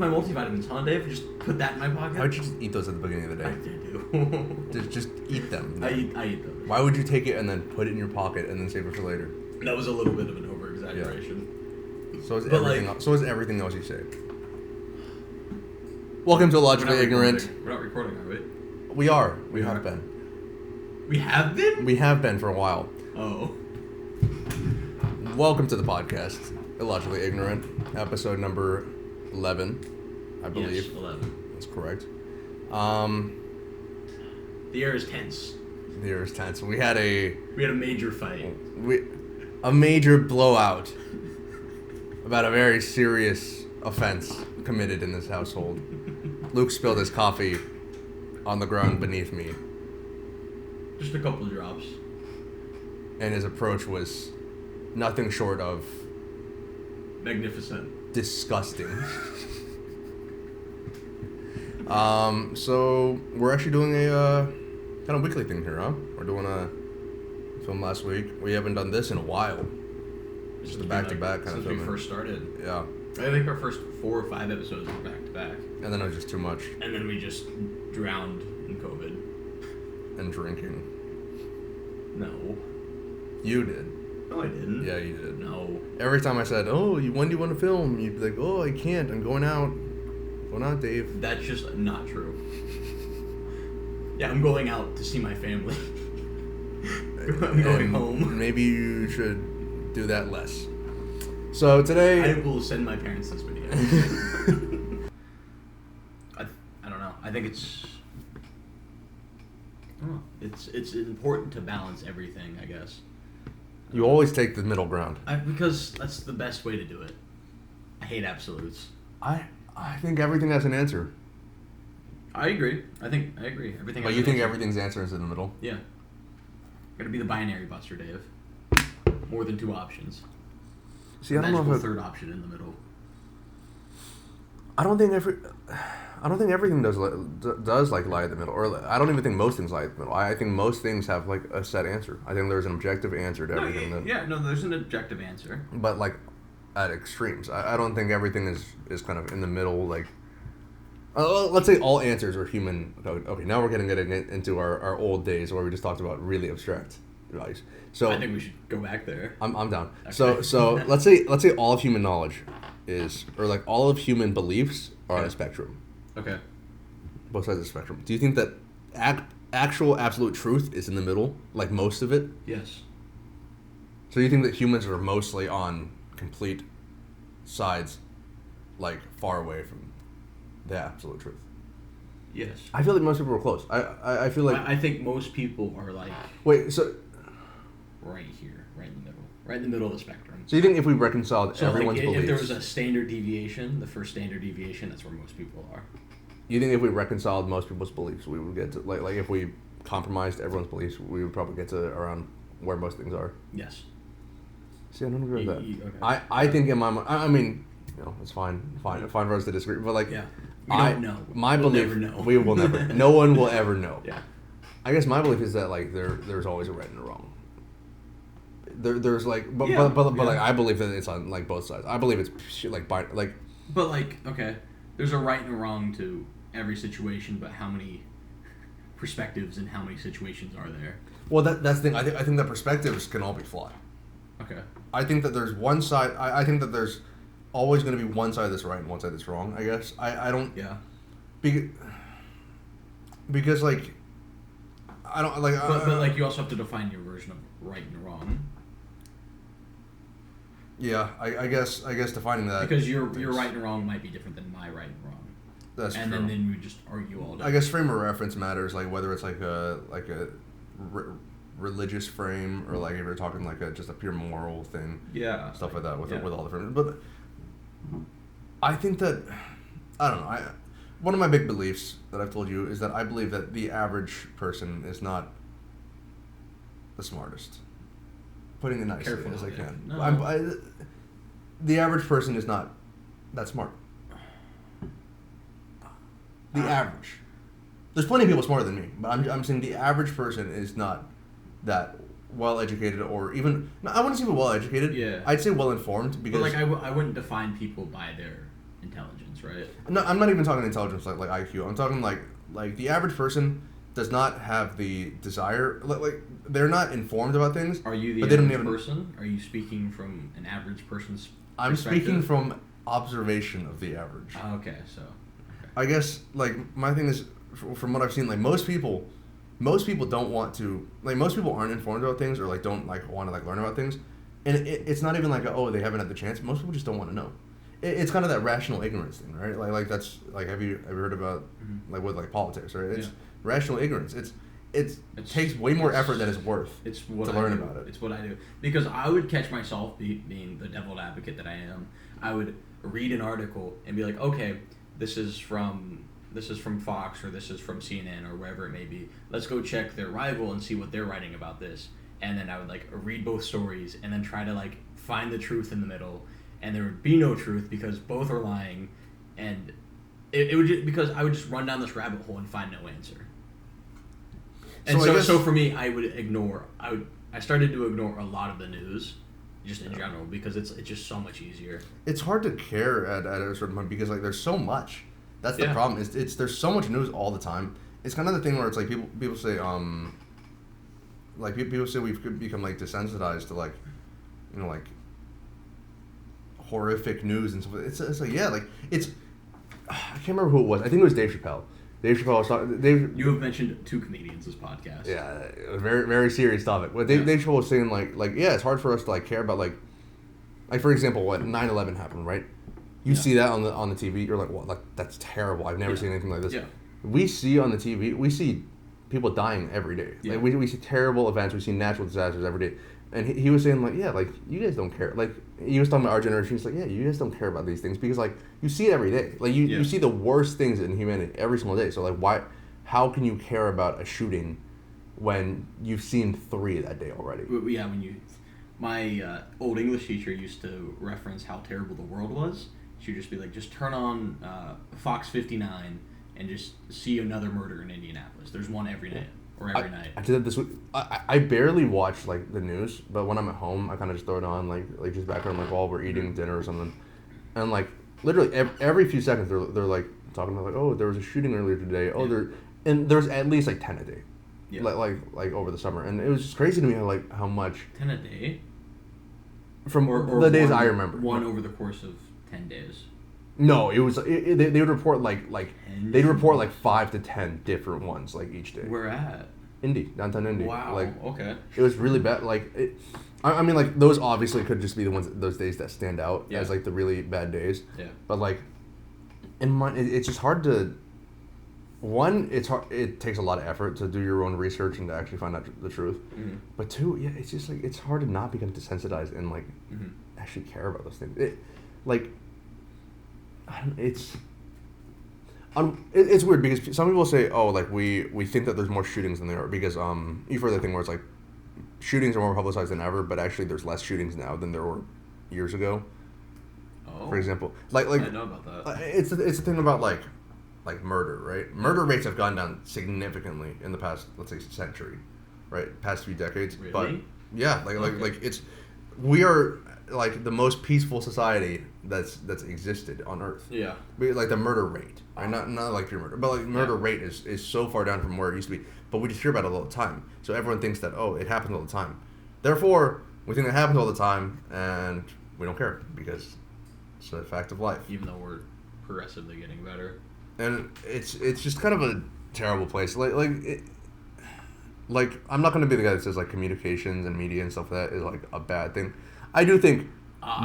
my multivitamins, huh, Dave? Just put that in my pocket? Why would you just eat those at the beginning of the day? I do. Just eat them. I eat them. Why would you take it and then put it in your pocket and then save it for later? That was a little bit of an over-exaggeration. Yeah. So is everything else you say. Welcome to Illogically Ignorant. We're not recording, are we? We are. We have been. We have been? We have been for a while. Oh. Welcome to the podcast, Illogically Ignorant, episode number 11, I believe. Yes, 11. That's correct. The air is tense. The air is tense. We had a major fight. A major blowout about a very serious offense committed in this household. Luke spilled his coffee on the ground beneath me. Just a couple of drops. And his approach was nothing short of magnificent. Disgusting. So we're actually doing a kind of weekly thing here, huh? We're doing a film last week. We haven't done this in a while. Just a back-to-back kind of thing. Since we first started. Yeah. I think our first 4 or 5 episodes were back-to-back. And then it was just too much. And then we just drowned in COVID. And drinking. No. You did. No, I didn't. Yeah, you did. No. Every time I said, when do you want to film? You'd be like, I can't. I'm going out. Going out, Dave. That's just not true. Yeah, I'm going out to see my family. I'm going home. Maybe you should do that less. So today... I will send my parents this video. I don't know. I think it's... It's important to balance everything, I guess. You always take the middle ground. Because that's the best way to do it. I hate absolutes. I think everything has an answer. I agree. I agree. Everything. But you think everything's answer is in the middle? Yeah. Gotta be the binary buster, Dave. More than 2 options. See, I don't know if third option in the middle. I don't think everything does lie in the middle, or I don't even think most things lie in the middle. I think most things have like a set answer. I think there's an objective answer to everything. There's an objective answer. But like at extremes, I don't think everything is kind of in the middle. Like, let's say all answers are human. Okay, now we're getting into our old days where we just talked about really abstract values. So I think we should go back there. I'm down. Okay. So let's say all of human knowledge is, or like all of human beliefs are on a spectrum. Okay. Both sides of the spectrum. Do you think that actual absolute truth is in the middle, like most of it? Yes. So you think that humans are mostly on complete sides, like far away from the absolute truth? Yes. I feel like most people are close. I feel like... I think most people are like... Wait, so... Right here, right in the middle. Right in the middle of the spectrum. So you think if we reconciled everyone's beliefs... if there was a standard deviation, the first standard deviation, that's where most people are. You think if we reconciled most people's beliefs, we would get to... Like if we compromised everyone's beliefs, we would probably get to around where most things are? Yes. See, I don't agree with that. Okay. I think in my mind... I mean, it's fine for us to disagree, but like... Yeah. We don't know. My we'll belief... never know. We will never... No one will ever know. Yeah. I guess my belief is that like there's always a right and a wrong. There's like, but like I believe that it's on like both sides. I believe it's like like. But like, okay, there's a right and a wrong to every situation, but how many perspectives and how many situations are there? Well, that's the thing. I think that perspectives can all be flawed. Okay. I think that there's one side. I think that there's always going to be one side that's right and one side that's wrong. I guess I don't. Yeah. Because like. I don't like. But like you also have to define your version of right and wrong. Yeah, I guess defining that, because your right and wrong might be different than my right and wrong. That's and true. And then we just argue all day. I guess frame of reference matters, like whether it's like a religious frame or like if you're talking like just a pure moral thing. Yeah. Stuff like that with all the frames. But I think that I don't know. One of my big beliefs that I've told you is that I believe that the average person is not the smartest. Putting it nicely as I can. No. The average person is not that smart. The average. There's plenty of people smarter than me, but I'm saying the average person is not that well educated, or I wouldn't say well educated. Yeah. I'd say well informed, because but like I wouldn't define people by their intelligence, right? No, I'm not even talking intelligence like IQ. I'm talking like the average person does not have the desire. Like they're not informed about things. Are you the average person? Are you speaking from an average person's I'm perspective? speaking from observation of the average. Okay, so. Okay. I guess like my thing is from what I've seen, like most people don't want to, like most people aren't informed about things or like don't like want to like learn about things, and it's not even like they haven't had the chance. Most people just don't want to know. It's kind of that rational ignorance thing, right? Like that's like have you ever heard about like with like politics, right? It's rational ignorance. It takes way more effort than it's worth. It's what to learn about it. It's what I do because I would catch myself being the devil's advocate that I am. I would read an article and be like, okay, this is from Fox or this is from CNN or wherever it may be. Let's go check their rival and see what they're writing about this. And then I would like read both stories and then try to like find the truth in the middle. And there would be no truth because both are lying. And it would just, because I would just run down this rabbit hole and find no answer. And so for me, I started to ignore a lot of the news, just in general, because it's just so much easier. It's hard to care at a certain point because like there's so much. That's the problem. It's there's so much news all the time. It's kind of the thing where it's like people say like people say we've become like desensitized to like, you know, like horrific news and stuff. It's like like it's I can't remember who it was. I think it was Dave Chappelle. Dave Chappelle was talking. You have mentioned 2 comedians this podcast. Yeah, it was a very very serious topic. But Dave Chappelle was saying like it's hard for us to like care about like for example what 9/11 happened, right? You see that on the TV, you're like, well, like that's terrible. I've never seen anything like this. Yeah. We see on the TV, we see people dying every day. Yeah. Like we see terrible events, we see natural disasters every day. And he was saying like, like you guys don't care. Like he was talking about our generation. He's like, you guys don't care about these things because like you see it every day. Like you see the worst things in humanity every single day. So like how can you care about a shooting when you've seen 3 that day already? Yeah, my old English teacher used to reference how terrible the world was. She would just be like, just turn on Fox 59 and just see another murder in Indianapolis. There's one every day or every night. I did that this week. I barely watch like the news, but when I'm at home, I kind of just throw it on like just background like while we're eating dinner or something, and like literally every few seconds they're like talking about like, oh, there was a shooting earlier today. Oh, there's at least like 10 a day, like over the summer, and it was just crazy to me how much 10 a day from the days I remember. One over the course of 10 days. No, it was they would report they'd report like 5 to 10 different ones like each day. Where at? Downtown Indy. Wow. Like okay. It was really bad. Like I mean like those obviously could just be the ones those days that stand out as like the really bad days. Yeah. But like it's just hard to. One, it's hard. It takes a lot of effort to do your own research and to actually find out the truth. Mm-hmm. But 2, it's just like it's hard to not become desensitized and like actually care about those things. It's weird because some people say, oh, like we think that there's more shootings than there are because you've heard that thing where it's like shootings are more publicized than ever, but actually there's less shootings now than there were years ago. Oh. For example, like I know about that. It's the thing about like murder, right? Murder rates have gone down significantly in the past, let's say, century, right? Past few decades. Really? But yeah, we are like the most peaceful society that's existed on Earth. Yeah. Like the murder rate, right? Not like pure murder, but like murder rate is so far down from where it used to be. But we just hear about it all the time, so everyone thinks that it happens all the time. Therefore, we think it happens all the time, and we don't care because it's a fact of life. Even though we're progressively getting better. And it's just kind of a terrible place. Like I'm not going to be the guy that says like communications and media and stuff like that is like a bad thing. I do think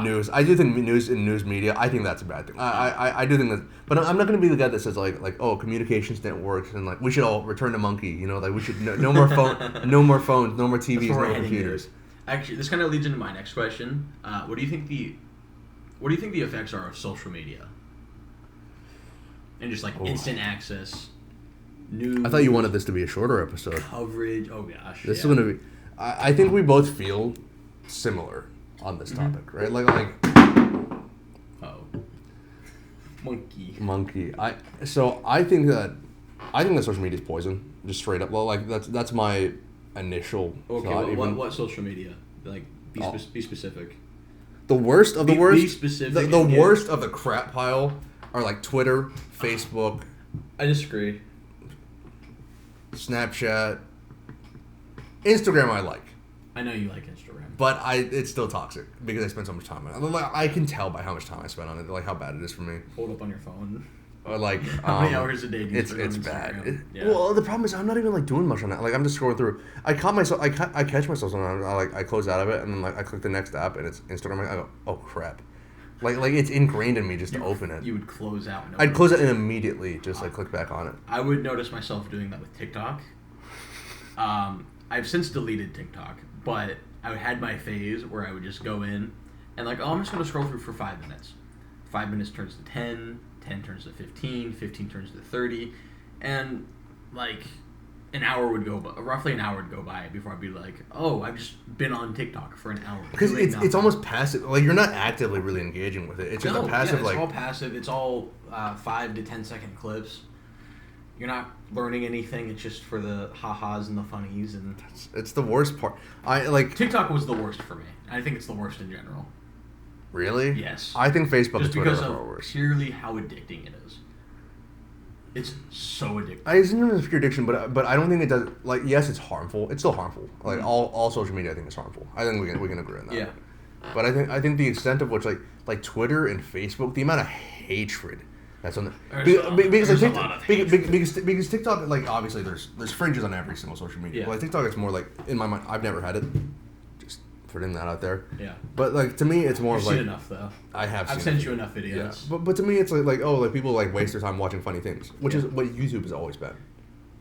news. I do think news and news media. I think that's a bad thing. I do think that, but I'm not going to be the guy that says like communications didn't work and like we should all return to monkey. You know, like we should no more phone, no more phones, no more TVs, no more computers. Actually, this kind of leads into my next question. What do you think the effects are of social media? And just like instant access, news. I thought you wanted this to be a shorter episode. Coverage. Oh gosh. This is going to be. I think we both feel similar on this topic, right? Like. Oh. Monkey. I think that social media is poison. Just straight up. Well, like that's my initial thought. What social media? Like be specific. The worst of the worst. Be specific. The worst of the crap pile are like Twitter, Facebook. I disagree. Snapchat, Instagram. I like. I know you like Instagram, but it's still toxic because I spend so much time on it. Like, I can tell by how much time I spend on it, like how bad it is for me. Hold up on your phone. Or like how many hours a day do you spend it's on bad. Yeah. Well, the problem is I'm not even like doing much on that. Like I'm just scrolling through. I catch myself sometimes. I close out of it and then like I click the next app and it's Instagram. I go, oh crap. Like it's ingrained in me just to open it. You would close out. I'd close it and immediately just like click back on it. I would notice myself doing that with TikTok. I've since deleted TikTok, but I had my phase where I would just go in and like, oh, I'm just going to scroll through for 5 minutes. 5 minutes turns to 10, 10 turns to 15, 15 turns to 30, and like roughly an hour would go by before I'd be like, oh, I've just been on TikTok for an hour. Because it's almost passive. Like you're not actively really engaging with it. It's just a passive. It's all passive. It's all 5 to 10 second clips. You're not learning anything. It's just for the ha-has and the funnies, and it's the worst part. TikTok was the worst for me. I think it's the worst in general. Really? Yes. I think Facebook and Twitter are worse. Just because of purely how addicting it is. It's so addictive. It's not even pure addiction, but I don't think it does. Like, yes, it's harmful. It's still harmful. Like all social media, I think is harmful. I think we can agree on that. Yeah. But I think the extent of which like Twitter and Facebook, the amount of hatred that's on because TikTok, like obviously there's fringes on every single social media. Yeah. Like TikTok, it's more like in my mind. I've never had it. Just putting that out there. Yeah. But like to me, it's more You've of like seen enough though. I've sent you enough videos. Yeah. But to me, it's like oh, like people like waste their time watching funny things, which is what YouTube has always been.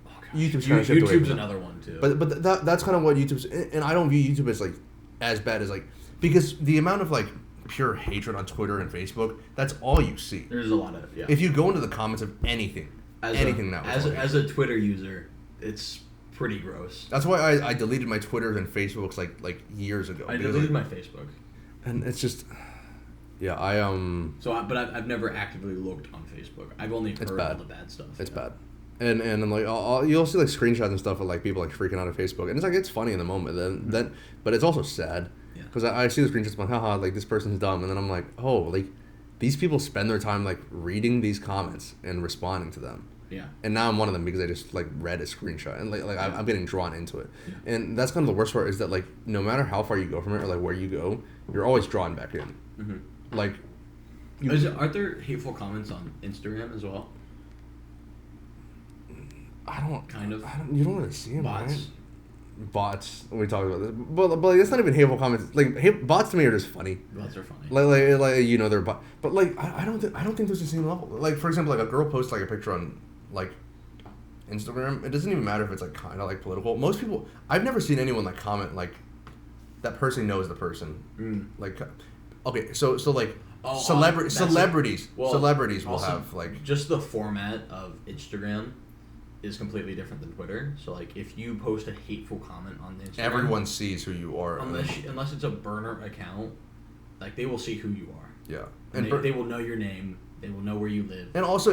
Oh, YouTube's another one too. But that's kind of what YouTube's, and I don't view YouTube as like as bad as like, because the amount of like pure hatred on Twitter and Facebook, that's all you see. There's a lot of If you go into the comments of anything now, as a Twitter user, it's pretty gross. That's why I deleted my Twitters and Facebooks like years ago. I deleted my Facebook, and it's just but I've never actively looked on Facebook. I've only heard all the bad stuff. It's bad. And I'm like, you'll see like screenshots and stuff of like people like freaking out on Facebook, and it's like it's funny in the moment. Then but it's also sad because I see the screenshots, I'm like, haha, like this person's dumb, and then I'm like, oh, like these people spend their time like reading these comments and responding to them. Yeah. And now I'm one of them because I just like read a screenshot and like I'm getting drawn into it, and that's kind of the worst part is that like no matter how far you go from it or like where you go, you're always drawn back in. Mm-hmm. Like, aren't there hateful comments on Instagram as well? You don't really see them, bots. Right? Bots. We talked about this, but like, it's not even hateful comments. Like bots to me are just funny. Bots are funny. Like you know they're bot, but like I don't think there's the same level. Like for example, like a girl posts like a picture on like Instagram. It doesn't even matter if it's like kind of like political. Most people, I've never seen anyone like comment like that person knows the person. Like, okay, so like celebrities will have like just the format of Instagram is completely different than Twitter. So like if you post a hateful comment on Instagram, everyone sees who you are unless it's a burner account, like they will see who you are. Yeah. And they will know your name, they will know where you live. And also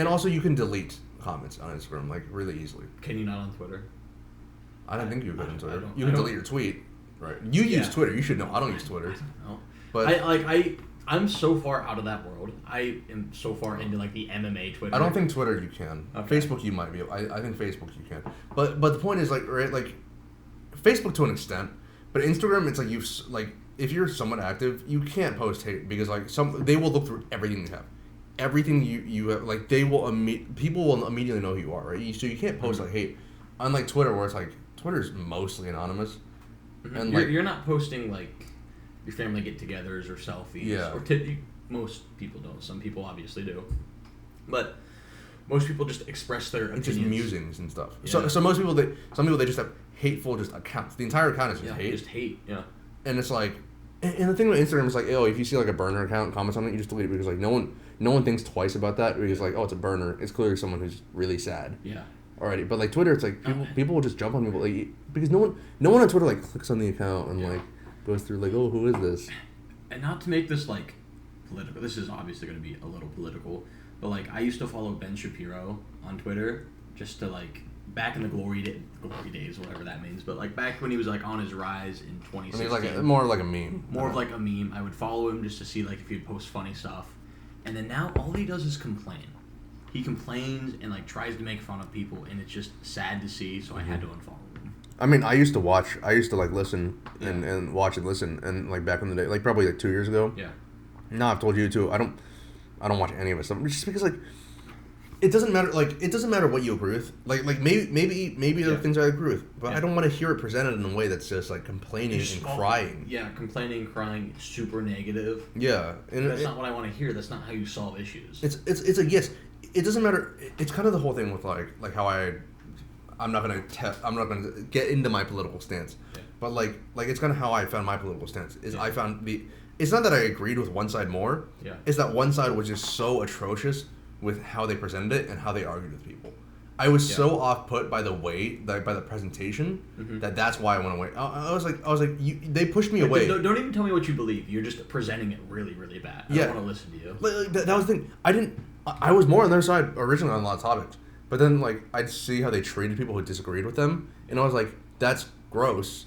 also you can delete comments on Instagram like really easily. Can you not on Twitter? I don't think you could on Twitter. You can delete your tweet. Right. You use Twitter, you should know. I don't use Twitter. I don't know. But I'm so far out of that world. I am so far into like the MMA Twitter. I don't think Twitter you can. Okay. Facebook you might be. I think Facebook you can. But the point is like right like Facebook to an extent, but Instagram it's like if you're somewhat active, you can't post hate because like they will look through everything you have. Everything you have, like they will people will immediately know who you are, right? So you can't post like hate. Unlike Twitter where it's like Twitter's mostly anonymous. Mm-hmm. And you're not posting like your family get-togethers or selfies. Yeah. Or most people don't. Some people obviously do. But most people just express their opinions. Just musings and stuff. Yeah. So most people, some people just have hateful just accounts. The entire account is just hate. Just hate, yeah. And it's like, and the thing with Instagram is like, if you see like a burner account comments on it, you just delete it because like no one thinks twice about that because like, it's a burner. It's clearly someone who's really sad. Yeah. Already, but like Twitter, it's like people will just jump on people like because no one on Twitter like clicks on the account and like goes through like, oh, who is this? And not to make this like political. This is obviously going to be a little political, but like I used to follow Ben Shapiro on Twitter just to like back in the glory days, whatever that means. But like back when he was like on his rise in 2016, like more like a meme. More of like a meme. I would follow him just to see like if he'd post funny stuff. And then now all he does is complain. He complains and like tries to make fun of people, and it's just sad to see. So I had to unfollow him. I mean, I used to like listen and watch and listen, and like back in the day, like probably like 2 years ago. Yeah. Now I've told you too. I don't watch any of it stuff just because like it doesn't matter. Like it doesn't matter what you agree with. Like maybe there are things I agree with, but I don't want to hear it presented in a way that's just like complaining and crying. Yeah, complaining, crying, super negative. Yeah, and that's not what I want to hear. That's not how you solve issues. It's a yes. It doesn't matter. It's kind of the whole thing with like how I'm not gonna get into my political stance, but like it's kind of how I found my political stance. I found it's not that I agreed with one side more. Yeah. It's that one side was just so atrocious with how they presented it and how they argued with people. I was so off put by the way, by the presentation, that's why I went away. I was like, they pushed me away. Don't even tell me what you believe. You're just presenting it really, really bad. I don't want to listen to you. Like, that was the thing. I was more on their side originally on a lot of topics, but then like I'd see how they treated people who disagreed with them, and I was like, that's gross.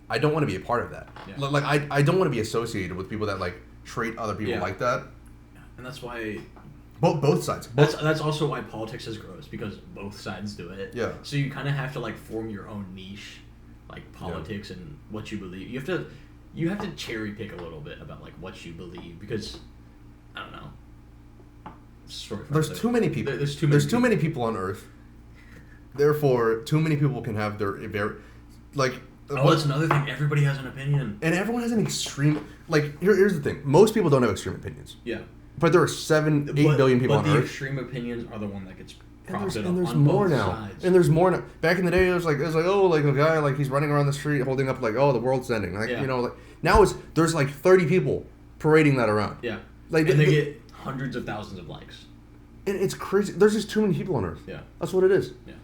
I don't want to be a part of that. Yeah. Like I don't want to be associated with people that like treat other people like that. And that's why. Both sides. That's also why politics is gross, because both sides do it. Yeah. So you kind of have to like form your own niche, like politics and what you believe. You have to cherry pick a little bit about like what you believe, because I don't know. There's too many people. There's too many people on Earth. Therefore, too many people can have their very like. That's another thing. Everybody has an opinion, and everyone has an extreme. Like here's the thing: most people don't have extreme opinions. Yeah. But there are 8 billion people on Earth. But the extreme opinions are the one that gets profited on there's more both now. sides. And there's more now. Back in the day, it was like oh, like a guy like he's running around the street holding up like the world's ending. Like you know, like now there's like 30 people parading that around. Yeah. Like and they get hundreds of thousands of likes. And it's crazy. There's just too many people on Earth. Yeah. That's what it is. Yeah.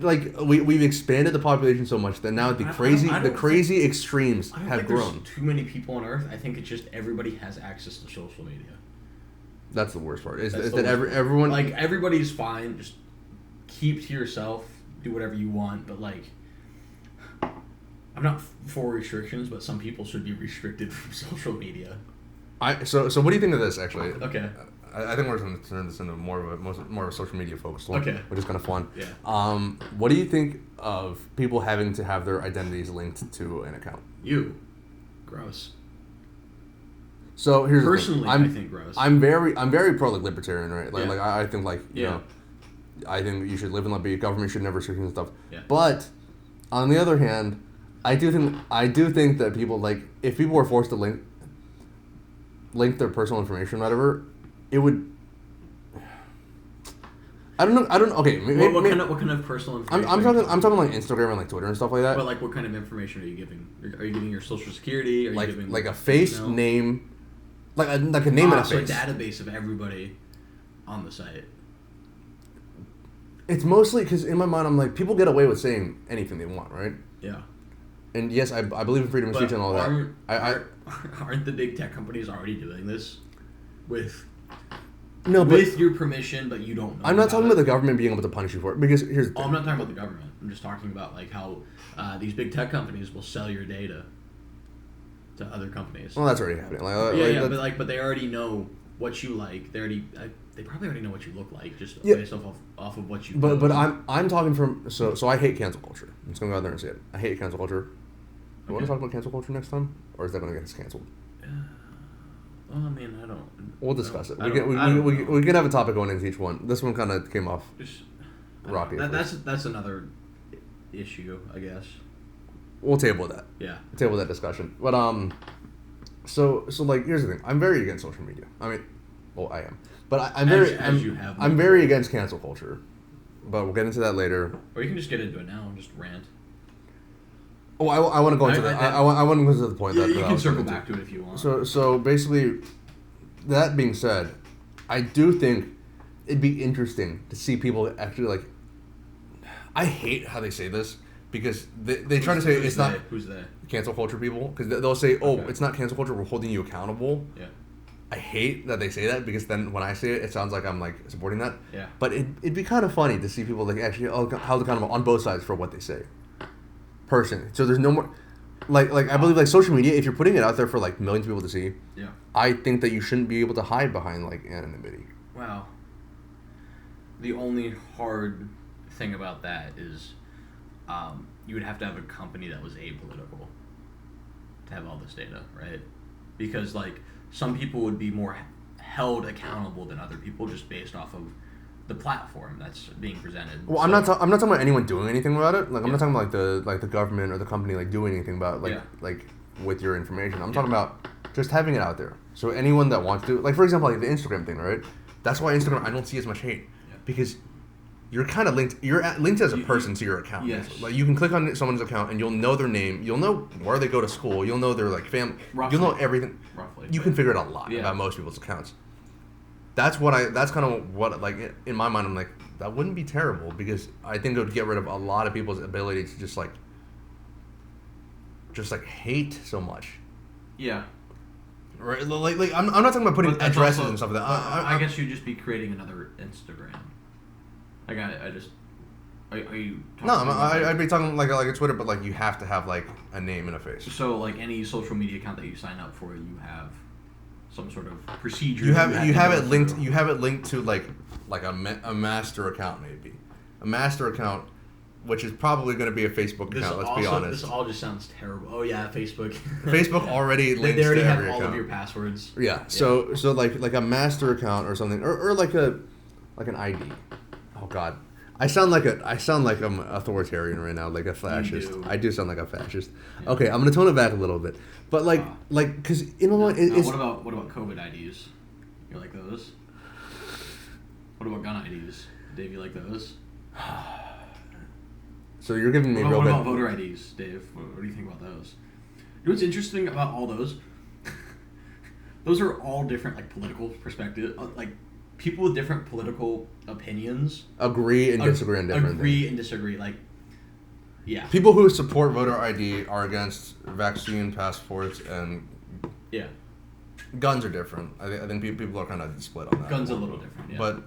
Like we've expanded the population so much that now the crazy extremes have grown. There's too many people on Earth. I think it's just everybody has access to social media. That's the worst part. Is that everyone like everybody's fine. Just keep to yourself. Do whatever you want. But like, I'm not for restrictions, but some people should be restricted from social media. So what do you think of this actually? Okay. I think we're going to turn this into more of a social media focused one. Okay. Which is kind of fun. Yeah. What do you think of people having to have their identities linked to an account? Gross. So here's personally, the thing. I think gross. I'm very pro like libertarian, right? Like I think like you know, I think you should live and let be. Government should never restrict and stuff. Yeah. But on the other hand, I do think that people like if people were forced to link their personal information, or whatever, it would. I don't know. Okay. What kind of personal information? I'm talking like Instagram and like Twitter and stuff like that. But like, what kind of information are you giving? Are you giving your social security? Are you giving like a face, name, like a name and a face? So a database of everybody on the site. It's mostly because in my mind I'm like people get away with saying anything they want, right? Yeah. And yes, I believe in freedom of speech and all that. Aren't the big tech companies already doing this with your permission, but you don't know? I'm not talking about the government being able to punish you for it, because here's the thing. I'm not talking about the government. I'm just talking about like how these big tech companies will sell your data to other companies. Well, that's already happening. But they already know what you like. They probably already know what you look like just based off of what you. But I'm talking from so I hate cancel culture. I'm just gonna go out there and say it. I hate cancel culture. You want to talk about cancel culture next time, or is that gonna get us canceled? Well, I mean, I don't. We'll discuss it. We can have a topic going into each one. This one kind of came off rocky. That's another issue, I guess. We'll table that. Yeah. Table that discussion. But so like here's the thing. I'm very against social media. I mean, well, I am, but I'm very against cancel culture. But we'll get into that later. Or you can just get into it now and just rant. Oh, I want to go into that. I want to go to the point that you can circle back to it if you want. So basically, that being said, I do think it'd be interesting to see people actually like. I hate how they say this because they try to say it's not. Who's they? Cancel culture people, because they'll say, it's not cancel culture, we're holding you accountable. Yeah. I hate that they say that, because then when I say it, it sounds like I'm like supporting that. Yeah. But it'd be kind of funny to see people like actually held accountable on both sides for what they say. Personally. So there's no more. like I believe like social media, if you're putting it out there for like millions of people to see, Yeah. I think that you shouldn't be able to hide behind like anonymity. Wow. The only hard thing about that is you would have to have a company that was apolitical to have all this data, right? Because like some people would be more held accountable than other people just based off of the platform that's being presented. Well, So, I'm not talking about anyone doing anything about it. Like I'm not talking about like the government or the company like doing anything about it, like with your information. I'm talking about just having it out there. So anyone that wants to, like for example, like the Instagram thing, right? That's why Instagram I don't see as much hate because you're kind of linked. You're linked as a person to your account. Yes. Like you can click on someone's account and you'll know their name. You'll know where they go to school. You'll know their like family. Roughly. You'll know everything. Roughly. You can figure out a lot about most people's accounts. That's kind of what like in my mind I'm like that wouldn't be terrible because I think it would get rid of a lot of people's ability to just like hate so much. Yeah. Right. Like I'm not talking about putting addresses also, and stuff like that. I guess you'd just be creating another Instagram. Like I just. Are you talking No, about I'd be talking like a Twitter, but like you have to have like a name and a face. So like any social media account that you sign up for, you have some sort of procedure. You have it linked. You have it linked to like a master account maybe, a master account, which is probably going to be a Facebook account. Let's be honest. This all just sounds terrible. Oh yeah, Facebook. Facebook already links they already to have every all account. of your passwords. Yeah. So like a master account or something, or like an ID. Oh God. I sound like I'm authoritarian right now, like a fascist. I do sound like a fascist. Yeah. Okay, I'm gonna tone it back a little bit, but because Illinois is. What about COVID IDs? You like those? What about gun IDs? Dave, you like those? So you're giving me what about voter IDs, Dave? What do you think about those? You know what's interesting about all those? Those are all different, like political perspectives, like. People with different political opinions agree and disagree on different things. And disagree, like, yeah. People who support voter ID are against vaccine passports and guns are different. I think people are kind of split on that. Guns a little different, yeah.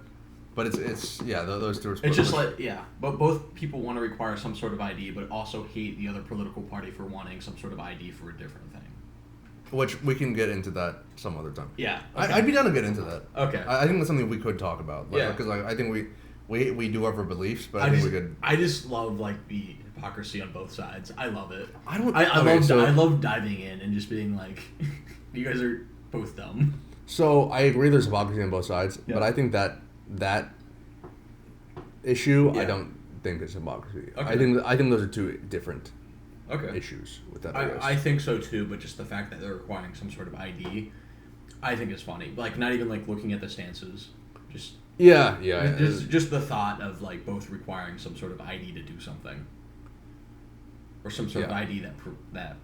But it's those two are split. It's just like but both people want to require some sort of ID, but also hate the other political party for wanting some sort of ID for a different thing. Which we can get into that some other time. Yeah. Okay. I'd be down to get into that. Okay. I think that's something we could talk about. Because I think we do have our beliefs, but I think we could. I just love like the hypocrisy on both sides. I love it. I love diving in and just being like, you guys are both dumb. So I agree there's hypocrisy on both sides, but I think that issue I don't think is hypocrisy. Okay. I think those are two different issues with that. I think so too, but just the fact that they're requiring some sort of ID, I think is funny. Like not even like looking at the stances, just just the thought of like both requiring some sort of ID to do something, or some sort of ID that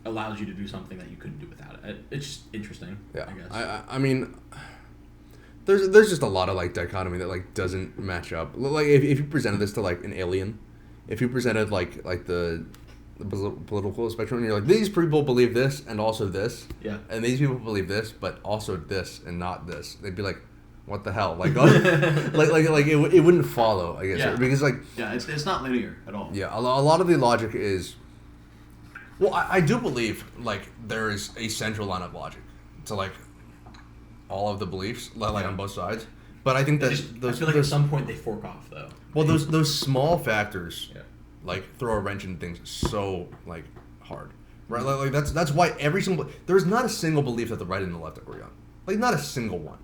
allows you to do something that you couldn't do without it. It's just interesting. Yeah, I guess. I mean. There's just a lot of like dichotomy that like doesn't match up. Like if you presented this to like an alien, if you presented like the political spectrum and you're like these people believe this and also this, and these people believe this but also this and not this, they'd be like, what the hell? Like like it wouldn't follow, I guess, because like it's not linear at all. Yeah, a lot of the logic is. Well, I do believe like there is a central line of logic to like. All of the beliefs, like on both sides, but I think that I feel like at some point they fork off though. Well, those small factors, like throw a wrench in things so like hard, right? Like that's why there's not a single belief that the right and the left agree on, like not a single one.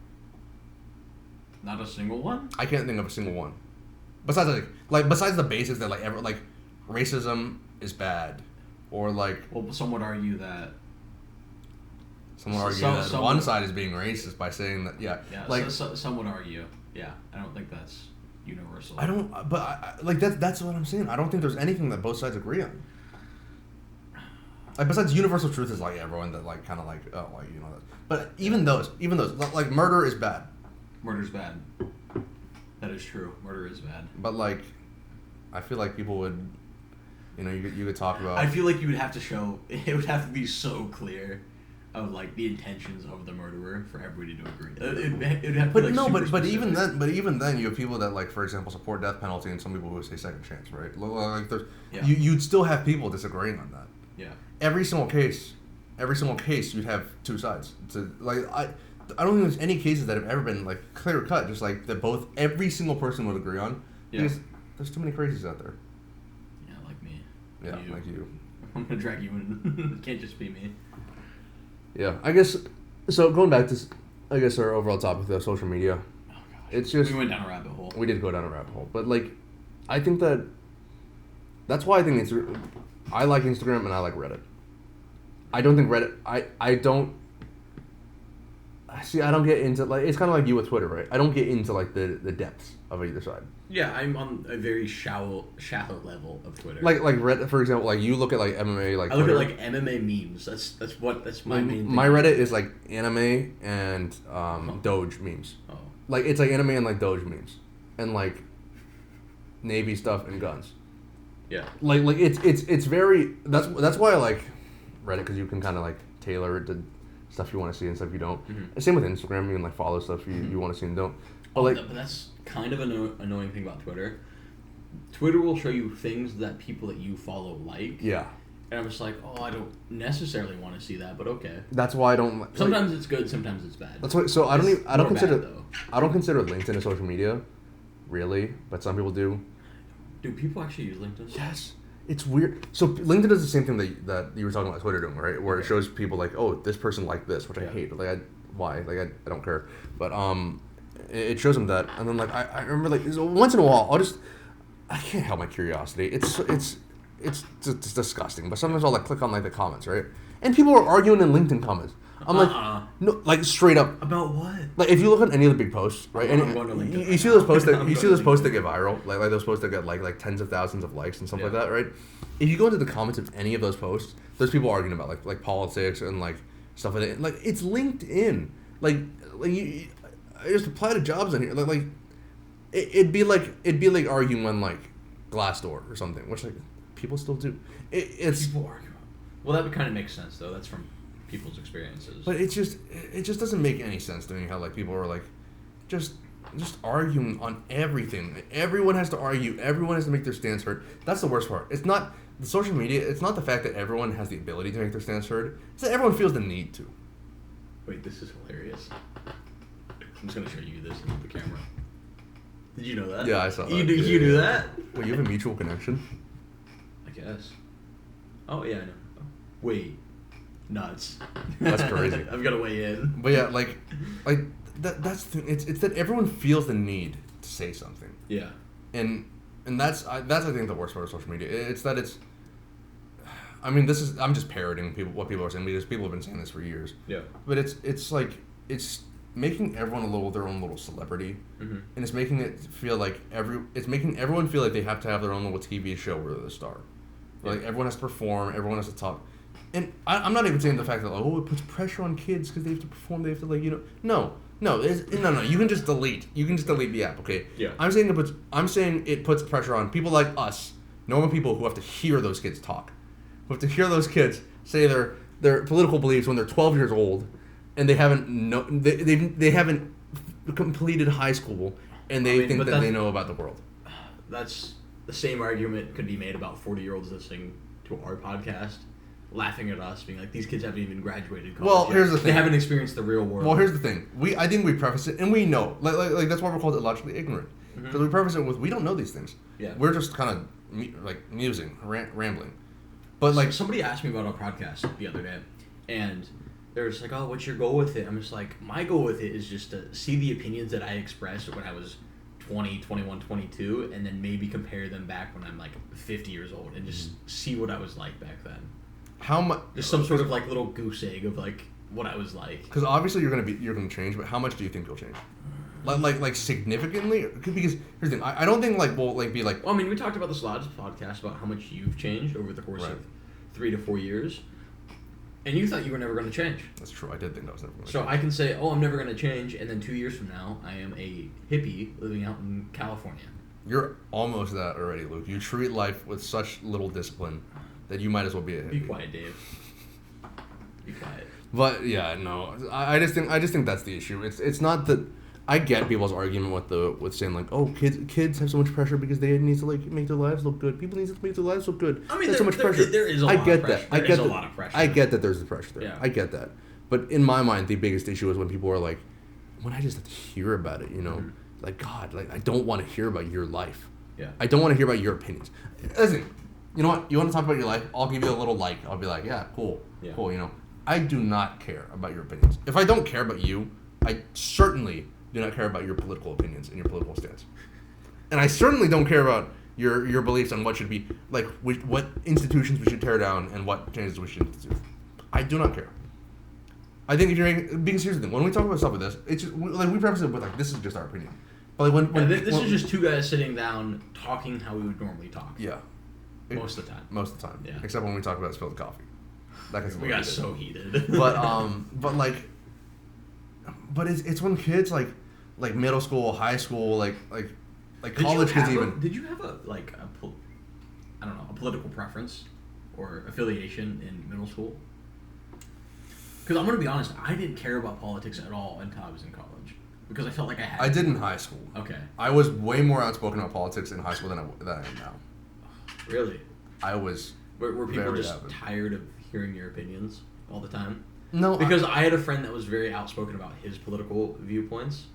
Not a single one. I can't think of a single one, besides besides the basics that like racism is bad, or like. Well, some would argue that. Someone argue that one side is being racist by saying that, some would argue, I don't think that's universal. I don't, but that's what I'm saying. I don't think there's anything that both sides agree on. Like besides universal truth is like everyone that like kind of like that. But even those like murder is bad. Murder's bad. That is true. Murder is bad. But like, I feel like people would, you could talk about. I feel like you would have to show. It would have to be so clear. Of like the intentions of the murderer for everybody to agree. It'd have to be like but even then, you have people that like, for example, support death penalty, and some people who say second chance, right? Like there's, you'd still have people disagreeing on that. Yeah. Every single case, you'd have two sides. I don't think there's any cases that have ever been like clear cut, just like that every single person would agree on. Yeah. Because there's too many crazies out there. Yeah, like me. Yeah, like you. I'm gonna drag you in. It can't just be me. Yeah, I guess. So going back to, I guess our overall topic of social media. Oh gosh. It's just we went down a rabbit hole. We did go down a rabbit hole, but like, I think that's why I think I like Instagram and I like Reddit. I don't think Reddit. I don't. See, I don't get into like it's kind of like you with Twitter, right? I don't get into like the depths of either side. Yeah, I'm on a very shallow level of Twitter. Like Reddit, for example, like you look at like MMA, like I look Twitter. at like MMA memes. That's my main thing. My Reddit is like anime and Doge memes. Oh. Like it's like anime and like Doge memes, and like Navy stuff and guns. Yeah. Like it's very that's why I like Reddit, because you can kind of like tailor it to stuff you want to see and stuff you don't. Mm-hmm. Same with Instagram, you can like follow stuff you want to see and don't. But but that's kind of an annoying thing about Twitter. Twitter will show you things that people that you follow like. Yeah. And I'm just like, oh, I don't necessarily want to see that, but okay. That's why I don't. Like, sometimes it's good, sometimes it's bad. That's why. So I don't consider bad, LinkedIn a social media, really, but some people do. Do people actually use LinkedIn? Yes. It's weird. So LinkedIn does the same thing that you were talking about Twitter doing, right? Where it shows people like, oh, this person liked this, which I hate. Like, why? Like, I don't care. But it shows them that, and then like I remember like once in a while I can't help my curiosity. It's just disgusting. But sometimes I'll like click on like the comments, right? And people are arguing in LinkedIn comments. I'm like, no, like straight up. About what? Like if you look at any of the big posts, right? And you see those posts that get viral, like those posts that get like tens of thousands of likes and stuff like that, right? If you go into the comments of any of those posts, there's people arguing about like politics and like stuff like that. Like it's LinkedIn. Like you just apply to jobs in here. Like it'd be like arguing on like Glassdoor or something, which like people still do. It's people argue. Well, that kind of makes sense though. That's from people's experiences. But it just doesn't make any sense to me how like people are like just arguing on everything. Everyone has to argue. Everyone has to make their stance heard. That's the worst part. It's not the social media. It's not the fact that everyone has the ability to make their stance heard. It's that everyone feels the need to. Wait, this is hilarious. I'm just gonna show you this in the camera. Did you know that? Yeah, I saw that. You knew that? Wait, you have a mutual connection? I guess. Oh yeah, I know. Oh. Wait. Nuts. That's crazy. I've got to weigh in. But yeah, like that's the thing. It's that everyone feels the need to say something. Yeah. And that's I think the worst part of social media. It's that it's. I mean, I'm just parroting what people are saying because people have been saying this for years. Yeah. But it's like it's making everyone their own little celebrity, and it's making it feel like it's making everyone feel like they have to have their own little TV show where they're the star. Like everyone has to perform, everyone has to talk. And I'm not even saying the fact that it puts pressure on kids because they have to perform. They have to no. You can just delete. You can just delete the app. Okay. Yeah. I'm saying it puts pressure on people like us, normal people who have to hear those kids talk, who have to hear those kids say their political beliefs when they're 12 years old, and they haven't completed high school, and they think that they know about the world. That's the same argument could be made about 40-year-olds listening to our podcast. Laughing at us, being like, these kids haven't even graduated college Well, yet. here's the thing. They haven't experienced the real world. Well, here's the thing. I think we preface it, and we know. Like that's why we're called illogically ignorant. Because we preface it with, we don't know these things. Yeah. We're just kind of, musing, rambling. But, like... Somebody asked me about our podcast the other day, and they were just like, oh, what's your goal with it? I'm just like, my goal with it is just to see the opinions that I expressed when I was 20, 21, 22, and then maybe compare them back when I'm, 50 years old, and just see what I was like back then. How much? There's some sort of little goose egg of what I was like. Because obviously you're gonna change, but how much do you think you'll change? Like significantly? Because here's the thing. I don't think we'll be like. Well, I mean, we talked about this last podcast about how much you've changed over the course of 3 to 4 years, and you thought you were never going to change. That's true. I did think I was never going to. So I can say, oh, I'm never going to change, and then 2 years from now, I am a hippie living out in California. You're almost that already, Luke. You treat life with such little discipline that you might as well be a hippie. Be quiet, Dave. Be quiet. But yeah, no, I just think that's the issue. It's not that I get people's argument with saying like, oh, kids have so much pressure because they need to like make their lives look good. People need to make their lives look good. I mean, there's so much pressure. There is a lot of pressure. I get a lot of pressure. I get that there's the pressure there. Yeah. I get that. But in my mind, the biggest issue is when people are like, when I just have to hear about it, you know, like God, like I don't want to hear about your life. Yeah. I don't want to hear about your opinions. Listen, you know what? You want to talk about your life? I'll give you a little like. I'll be like, yeah, cool, cool. You know, I do not care about your opinions. If I don't care about you, I certainly do not care about your political opinions and your political stance. And I certainly don't care about your beliefs on what should be, like, what institutions we should tear down and what changes we should institute. I do not care. I think if you're, because here's the thing, when we talk about stuff like this, it's just, like, we preface it with, like, this is just our opinion. But, like, when this is just two guys sitting down talking how we would normally talk. Yeah. Most of the time. Most of the time. Yeah. Except when we talk about spilled coffee. That gets we got so heated. But it's when kids like middle school, high school, like college kids even. Did you have a political preference or affiliation in middle school? Because I'm gonna be honest, I didn't care about politics at all until I was in college because I felt like I had. I did in high school. Okay. I was way more outspoken about politics in high school than I am now. Really? I was. Were people just avid. tired of hearing your opinions all the time? No, because I had a friend that was very outspoken about his political viewpoints,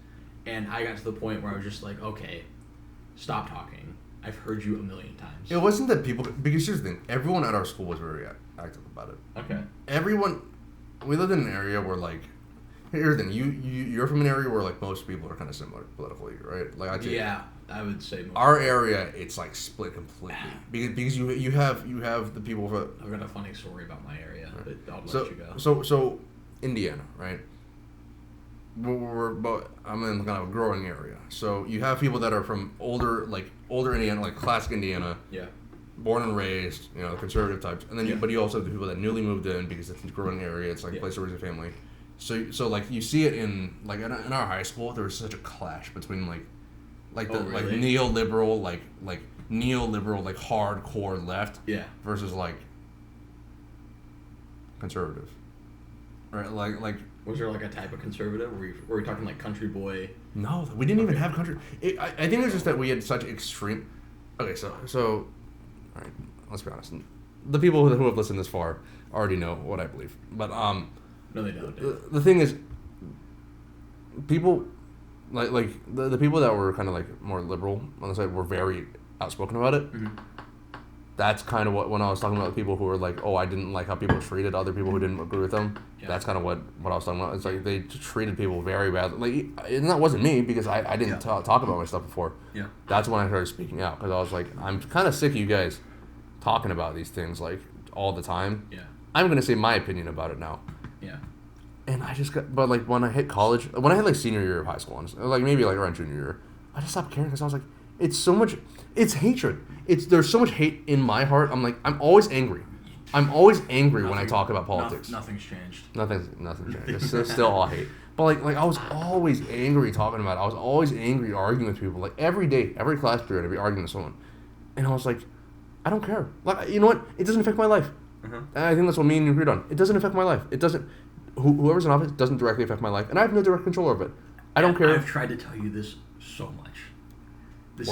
and I got to the point where I was just like, okay, stop talking. I've heard you a million times. It wasn't that people, because here's the thing, everyone at our school was very active about it. Okay. Everyone, we lived in an area where like, here's the thing, you're from an area where like most people are kind of similar politically, right? Like I would say most our area, it's like split completely because you have the people who. I've got a funny story about my area, right. But I'll let you go. So Indiana, right? I'm in kind of a growing area, so you have people that are from older Indiana, like classic Indiana, born and raised, you know, conservative types, and then but you also have the people that newly moved in because it's a growing area, it's like a place to raise a family. So like you see it in like in our high school, there was such a clash between like neoliberal, like hardcore left, versus like conservative, right? Like was there like a type of conservative? Were we talking like country boy? No, we didn't even have country. I think it's just that we had such extreme. Okay, so all right, let's be honest. The people who have listened this far already know what I believe, but no, they don't. The thing is, people. Like the people that were kind of like more liberal on the side were very outspoken about it. Mm-hmm. That's kind of what when I was talking about the people who were like, oh, I didn't like how people treated other people who didn't agree with them. Yeah. That's kind of what I was talking about. It's like they treated people very badly. Like, and that wasn't me because I didn't talk about my stuff before. Yeah. That's when I started speaking out because I was like, I'm kind of sick of you guys talking about these things like all the time. Yeah. I'm gonna say my opinion about it now. Yeah. And I just got, but like when I hit college, when I had like senior year of high school, like maybe like around junior year, I just stopped caring because I was like, it's hatred. There's so much hate in my heart. I'm always angry. I'm always angry when I talk about politics. Nothing's changed. Nothing's changed. It's still all hate. But like I was always angry talking about it. I was always angry arguing with people. Like every day, every class period, I'd be arguing with someone. And I was like, I don't care. Like, you know what? It doesn't affect my life. Uh-huh. And I think that's what me and you agreed on. It doesn't affect my life. It doesn't. Whoever's in office doesn't directly affect my life, and I have no direct control over it. I don't care. I've tried to tell you this so much.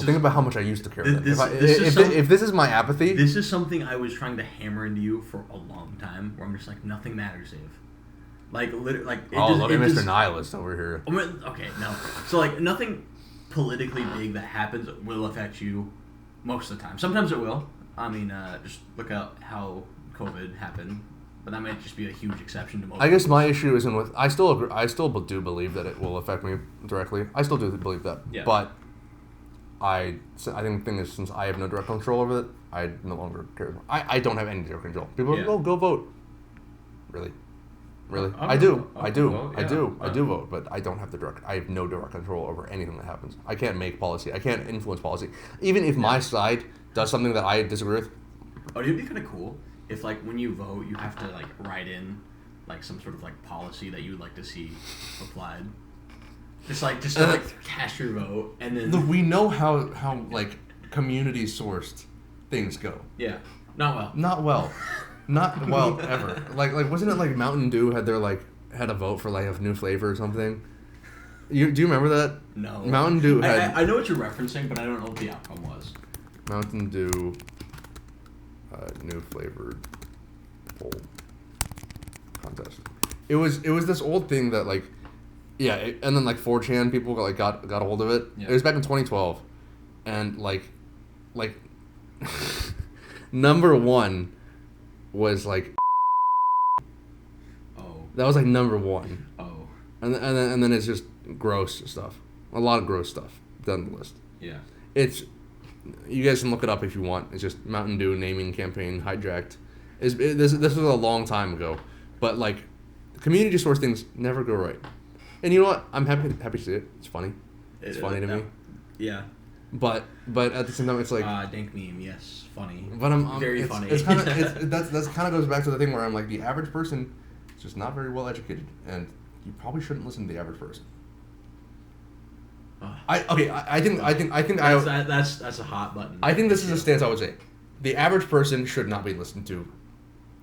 Think about how much I used to care. If this is my apathy, this is something I was trying to hammer into you for a long time. Where I'm just like, nothing matters, Dave. Like literally, like look at Mr. Nihilist over here. Okay, no. So like, nothing politically big that happens will affect you most of the time. Sometimes it will. I mean, just look at how COVID happened. But that might just be a huge exception to most. I guess my issue isn't with. I still do believe that it will affect me directly. I still do believe that. Yeah. But I think the thing is, since I have no direct control over it, I no longer care. I don't have any direct control. People go vote. Really. I do vote, but I don't have I have no direct control over anything that happens. I can't make policy. I can't influence policy. Even if my side does something that I disagree with. Oh, it'd be kind of cool if, like, when you vote, you have to, like, write in, like, some sort of, like, policy that you would like to see applied. Just to cast your vote, and then... Look, we know how like, community-sourced things go. Yeah. Not well. Not well, ever. Like, wasn't it, like, Mountain Dew had a vote for, like, a new flavor or something? Do you remember that? No. Mountain Dew had... I know what you're referencing, but I don't know what the outcome was. Mountain Dew new flavored bowl contest. It was this old thing that like, yeah, and then like 4chan people got a hold of it. Yeah. It was back in 2012, and like number one was like, oh, that was like number one. Oh, and then it's just gross stuff. A lot of gross stuff down the list. Yeah, it's, you guys can look it up if you want. It's just Mountain Dew naming campaign hijacked. This was a long time ago, but like, community source things never go right. And you know what? I'm happy to see it. It's funny. It's funny to me. Yeah. But at the same time, it's like dank meme. Yes, funny. But I'm very funny. It's kind of that's kind of goes back to the thing where I'm like, the average person is just not very well educated, and you probably shouldn't listen to the average person. I think that's a hot button. I think this is a stance I would say. The average person should not be listened to,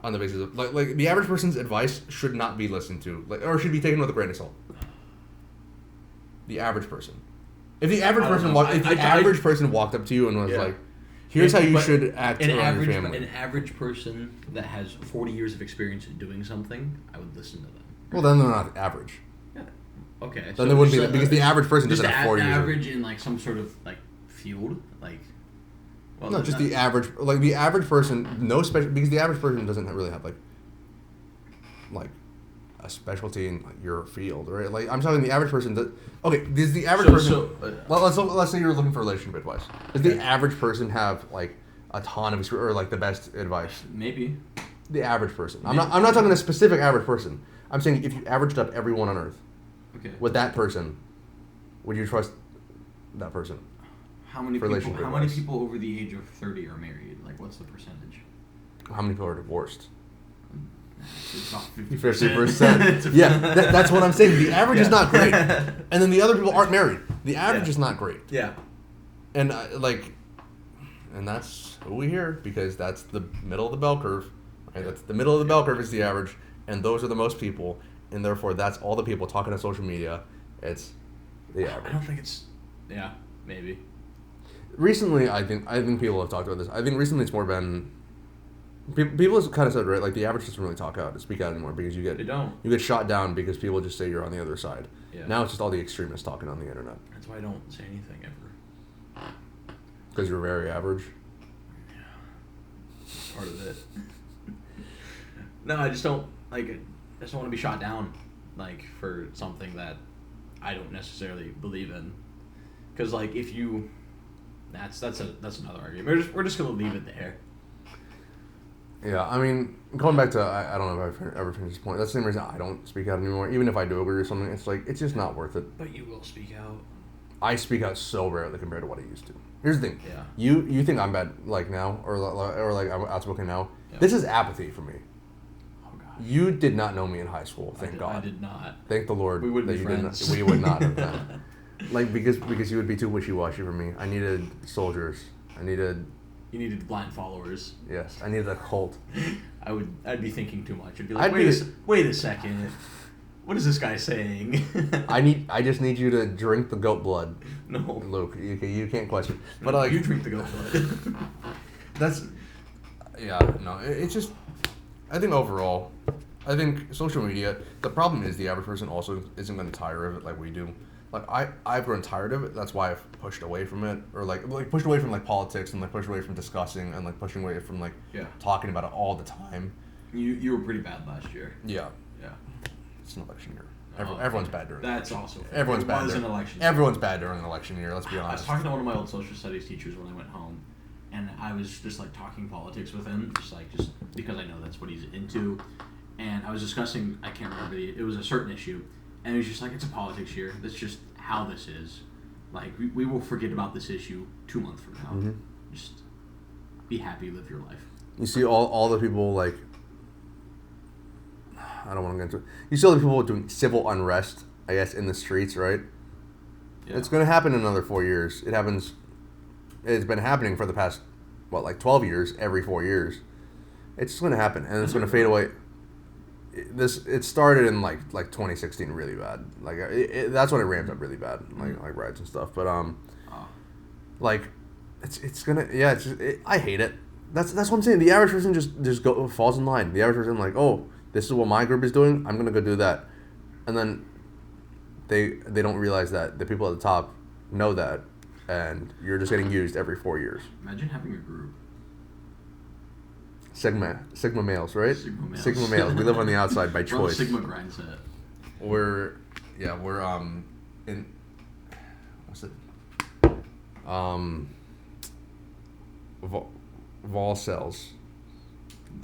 on the basis of like the average person's advice should not be listened to, or should be taken with a grain of salt. The average person. If the average person walked up to you and was like, "Here's how you should act around your family," an average person that has 40 years of experience in doing something, I would listen to them. Well, then they're not average. Okay. Then so they wouldn't be, because the average person doesn't have 40 years. Average in like some sort of like field, like. Well, no, just the average. Like the average person, no special, because the average person doesn't really have like a specialty in like your field, right? Like I'm talking the average person. Does the average person? Let's say you're looking for relationship advice. Does the average person have like a ton of experience or like the best advice? Maybe. The average person. I'm not talking a specific average person. I'm saying if you averaged up everyone on Earth. Okay. With that person, would you trust that person? How many people over the age of 30 are married? Like, what's the percentage? How many people are divorced? It's not 50%. Yeah, that's what I'm saying. The average is not great, and then the other people aren't married. The average is not great. Yeah. And and that's who we hear, because that's the middle of the bell curve. Right? That's the middle of the bell curve is the average, and those are the most people. And therefore, that's all the people talking on social media. It's the average. I don't think it's... Yeah, maybe. Recently, I think people have talked about this. I think recently it's more been... People have kind of said, right, like the average doesn't really talk out, speak out anymore, because you get shot down because people just say you're on the other side. Yeah. Now it's just all the extremists talking on the internet. That's why I don't say anything ever. Because you're very average? Yeah. That's part of it. No, I just don't... Like... I just don't want to be shot down, like, for something that I don't necessarily believe in. Because, like, if you... That's another argument. We're just going to leave it there. Yeah, I mean, going back to... I don't know if I've ever finished this point. That's the same reason I don't speak out anymore. Even if I do agree with something, it's like, it's just not worth it. But you will speak out. I speak out so rarely compared to what I used to. Here's the thing. Yeah. You think I'm bad, like, now? Or like, I'm outspoken now? Yeah. This is apathy for me. You did not know me in high school, thank God. I did not. Thank the Lord we wouldn't that be you friends. did not. We would not have been. Like, because you would be too wishy-washy for me. I needed soldiers. You needed blind followers. Yes, I needed a cult. I'd be thinking too much. I'd be like, wait a second. What is this guy saying? I just need you to drink the goat blood. No. Luke, you can't question. But like, you drink the goat blood. It's just... I think overall, social media, the problem is the average person also isn't going to tire of it like we do. Like, I've grown tired of it. That's why I've pushed away from it. Or, like pushed away from, like, politics and, like, pushed away from discussing and, like, pushing away from, like, talking about it all the time. You were pretty bad last year. Yeah. Yeah. It's an election year. Everyone's bad during That's also fair. Everyone's bad during an election. Everyone's bad during an election year, let's be honest. I was talking to one of my old social studies teachers when I went home. And I was just, like, talking politics with him, just because I know that's what he's into. And I was discussing, I can't remember, it was a certain issue. And he was just like, it's a politics year. That's just how this is. Like, we will forget about this issue 2 months from now. Mm-hmm. Just be happy, live your life. You see all the people, like, I don't want to get into it. You see all the people doing civil unrest, I guess, in the streets, right? Yeah. It's going to happen in another 4 years. It's been happening for the past, 12 years, every 4 years. It's just going to happen, and it's going to fade away. it started in like 2016 really bad. Like that's when it ramped up really bad, like riots and stuff. But like it's gonna I hate it. That's what I'm saying. The average person just falls in line. The average person like, oh, this is what my group is doing. I'm gonna go do that, and then they don't realize that the people at the top know that, and you're just getting used every 4 years. Imagine having a group. Sigma males, right? Sigma males. We live on the outside by choice. Sigma grind set. We're in what's it? Vol cells.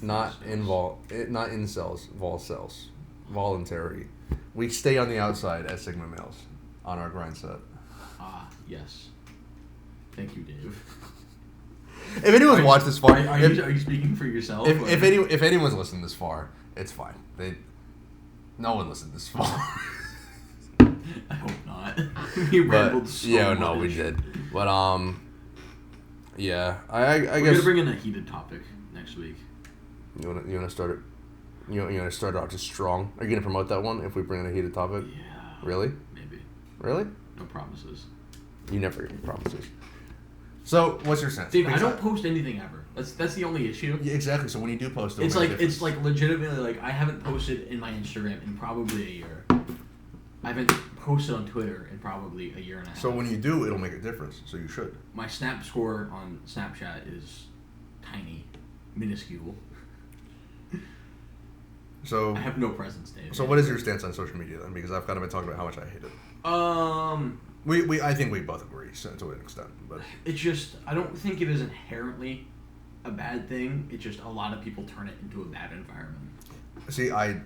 Not incels, vol cells. Voluntary. We stay on the outside as Sigma males on our grind set. Ah, yes. Thank you, Dave. If anyone's watched this far, are you speaking for yourself? If anyone's listened this far, it's fine. No one listened this far. I hope not. We rambled so much. No, we did. But yeah, I guess we're gonna bring in a heated topic next week. You wanna start it? You wanna start out just strong? Are you gonna promote that one if we bring in a heated topic? Yeah. Really? Maybe. Really? No promises. You never give me promises. So, what's your sense? Dude, I don't post anything ever. That's the only issue. Yeah, exactly. So when you do post, it's like legitimately like I haven't posted in my Instagram in probably a year. I haven't posted on Twitter in probably a year and a half. So when you do, it'll make a difference. So you should. My Snap score on Snapchat is tiny, minuscule. So I have no presence, Dave. So what is your stance on social media then? Because I've kind of been talking about how much I hate it. I think we both agree to an extent, but it's just I don't think it is inherently a bad thing. It's just a lot of people turn it into a bad environment. See, I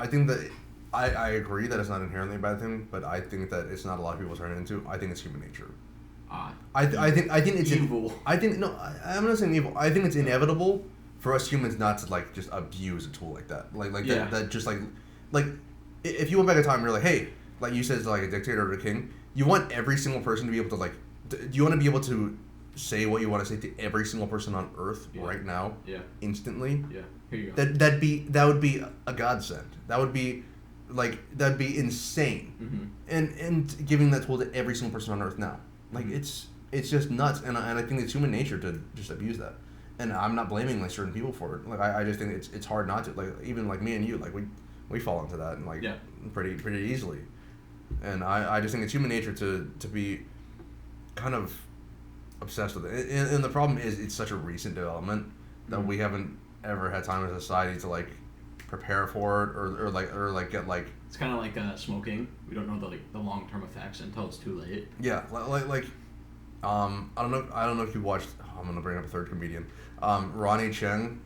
think that I agree that it's not inherently a bad thing, but I think that it's not a lot of people turn it into. I think it's human nature. I think it's evil. I'm not saying evil. I think it's inevitable for us humans not to like just abuse a tool like that. That just like if you went back in time and you're like, hey, like you said, it's like a dictator or a king. You want every single person to be able to like. Do you want to be able to say what you want to say to every single person on Earth right now? Yeah. Instantly. Yeah. Here you go. That would be a godsend. That'd be insane. Mm-hmm. And giving that tool to every single person on Earth now, like it's just nuts. And I think it's human nature to just abuse that. And I'm not blaming like certain people for it. Like I just think it's hard not to. Like even like me and you, like we fall into that and like pretty easily. And I just think it's human nature to be kind of obsessed with it. And the problem is it's such a recent development that we haven't ever had time as a society to like prepare for it or get like. It's kind of like smoking. We don't know the long-term effects until it's too late. Yeah, I don't know if you watched. I'm gonna bring up a third comedian. Ronnie Cheng,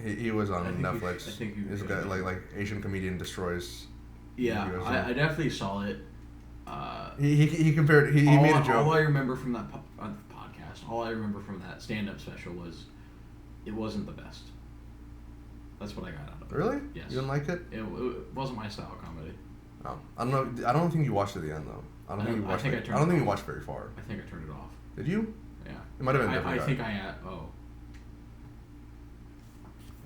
he was on Netflix. I think he was guy like Asian comedian destroys. Yeah, I definitely saw it. He compared. He made a joke. All I remember from that podcast, all I remember from that stand-up special was, it wasn't the best. That's what I got out of it. Really? Yes. You didn't like it? It wasn't my style comedy. Oh, I don't know. I don't think you watched to the end though. I don't think you watched very far. I think I turned it off. Did you? Yeah. It might have been a different guy. I think I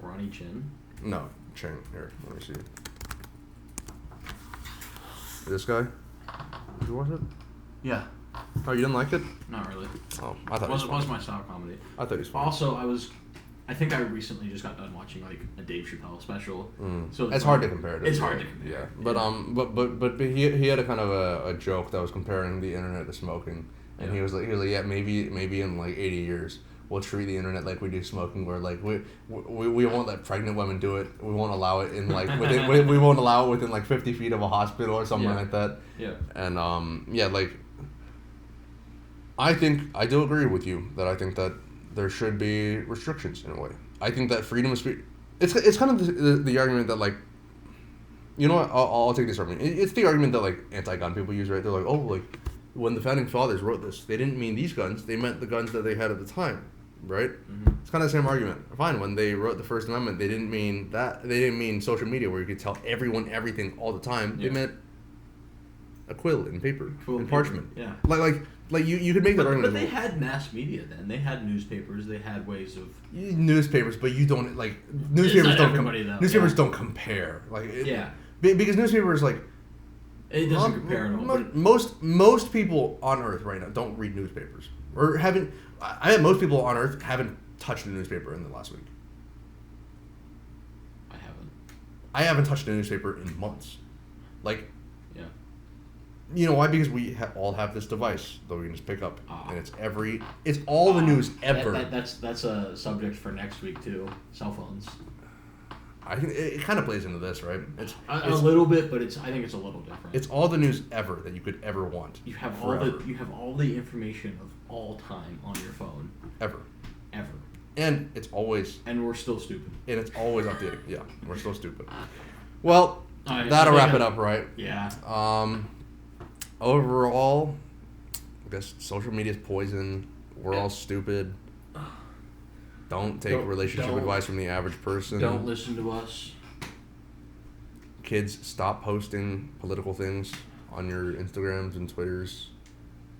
Ronnie Chin? No, Cheng. Here, let me see. This guy? Did you watch it? Yeah. Oh, you didn't like it? Not really. Oh, I thought it was my style comedy. I thought it was funny. Also, I think I recently just got done watching like a Dave Chappelle special. So it's hard to compare it. It's hard to compare. Yeah, but he had a kind of a joke that was comparing the internet to smoking, and he was like yeah, maybe in like 80 years we'll treat the internet like we do smoking, where like we won't let pregnant women do it. We won't allow it in like we won't allow it within like 50 feet of a hospital or something like that. Yeah. And like I do agree with you that I think that there should be restrictions in a way. I think that freedom of speech. It's kind of the argument that like, you know what? I'll take this argument. It's the argument that like anti-gun people use, right? They're like, oh, like when the founding fathers wrote this, they didn't mean these guns. They meant the guns that they had at the time, right? Mm-hmm. It's kind of the same argument. Fine. When they wrote the First Amendment, they didn't mean that. They didn't mean social media where you could tell everyone everything all the time. Yeah. They meant a quill and paper and parchment. Yeah. Like you could make that argument. But they had mass media then. They had newspapers. They had ways of newspapers, but you don't like newspapers don't don't compare. Like yeah, because newspapers like it doesn't compare at all. Most people on Earth right now don't read newspapers or haven't. I bet most people on Earth haven't touched a newspaper in the last week. I haven't touched a newspaper in months. Like, yeah. You know why? Because we all have this device that we can just pick up, and it's all the news ever. That's a subject for next week too. Cell phones. I think it kind of plays into this, right? It's a little bit, but I think it's a little different. It's all the news ever that you could ever want. You have all the information of all time on your phone. Ever. And it's always... And we're still stupid. And it's always updating. Yeah, we're still stupid. Well, that'll wrap it up, right? Yeah. Overall, I guess social media is poison. We're all stupid. Don't take relationship advice from the average person. Don't listen to us. Kids, stop posting political things on your Instagrams and Twitters.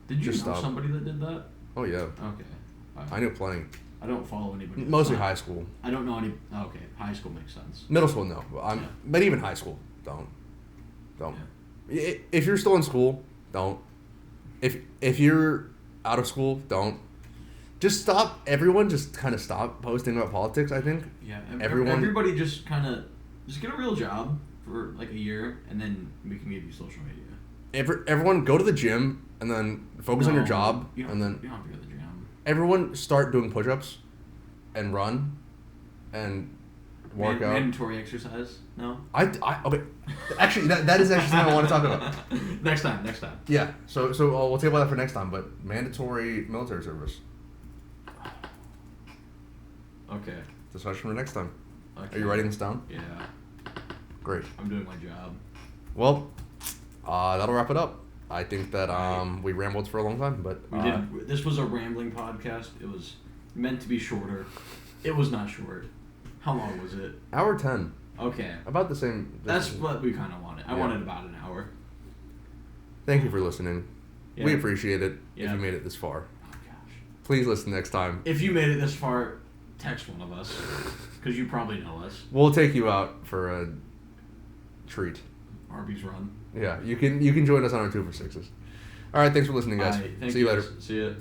Did you know somebody that did that? Oh, yeah. Okay. I knew plenty. I don't follow anybody. Mostly high school. I don't know any... Okay, high school makes sense. Middle school, no. But even high school, don't. Yeah. If you're still in school, don't. If you're out of school, don't. Just stop. Everyone just kind of stop posting about politics, I think. Yeah. Everybody just kind of... Just get a real job for like a year, and then we can give you social media. Everyone go to the gym, and then focus on your job, and then... You don't have to go to the gym. Everyone start doing push-ups and run and work out. Mandatory exercise? No? Okay. Actually, that is actually something I want to talk about. Next time. Yeah. So we'll talk about that for next time, but mandatory military service. Okay. Discussion for next time. Okay. Are you writing this down? Yeah. Great. I'm doing my job. Well, that'll wrap it up. I think that we rambled for a long time, but... We did. This was a rambling podcast. It was meant to be shorter. It was not short. How long was it? Hour 10. Okay. About the same... That's what we kind of wanted. I wanted about an hour. Thank you for listening. Yeah. We appreciate it if you made it this far. Oh, gosh. Please listen next time. If you made it this far, text one of us, because you probably know us. We'll take you out for a treat. Arby's run. Yeah, you can join us on our 2 for 6s. All right, thanks for listening, guys. Right, See you later. See ya.